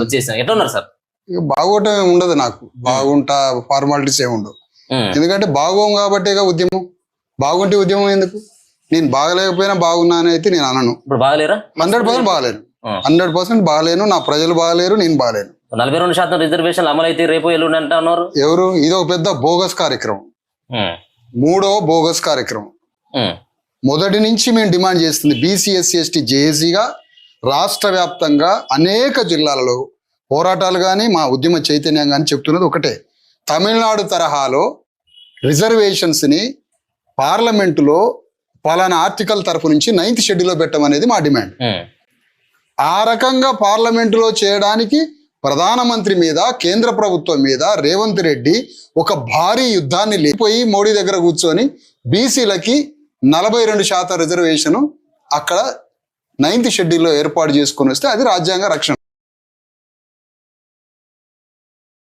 వచ్చేసాం. ఎట్లా ఉన్నారు సార్? ఇక బాగోటం ఉండదు, నాకు బాగుంటా ఫార్మాలిటీస్ ఏమి ఉండవు. ఎందుకంటే బాగోం కాబట్టే ఉద్యమం. బాగుంటే ఉద్యమం ఎందుకు? నేను బాగలేకపోయినా బాగున్నాను అయితే నేను అనను. ఇప్పుడు బాగలేరా? 100% బాగలేను, 100% బాగలేను. నా ప్రజలు బాగలేరు, నేను బాగలేను. 42% రిజర్వేషన్లు అమలు అయితే రేపు ఎల్లుండి అంటే అన్నారు ఎవరు? ఇది ఒక పెద్ద బోగస్ కార్యక్రమం, మూడో బోగస్ కార్యక్రమం. మొదటి నుంచి మేము డిమాండ్ చేస్తుంది బీసీ ఎస్సీ ఎస్టీ జేఏసీగా రాష్ట్ర వ్యాప్తంగా అనేక జిల్లాలలో పోరాటాలు కానీ మా ఉద్యమ చైతన్యం కానీ చెప్తున్నది ఒకటే, తమిళనాడు తరహాలో రిజర్వేషన్స్ని పార్లమెంటులో పలానా ఆర్టికల్ తరఫు నుంచి 9th షెడ్యూల్లో పెట్టమనేది మా డిమాండ్. ఆ రకంగా పార్లమెంటులో చేయడానికి ప్రధానమంత్రి మీద, కేంద్ర ప్రభుత్వం మీద రేవంత్ రెడ్డి ఒక భారీ యుద్ధాన్ని లేకపోయి మోడీ దగ్గర కూర్చొని బీసీలకి 42% రిజర్వేషన్ అక్కడ 9th షెడ్యూల్లో ఏర్పాటు చేసుకొని వస్తే అది రాజ్యాంగ రక్షణ.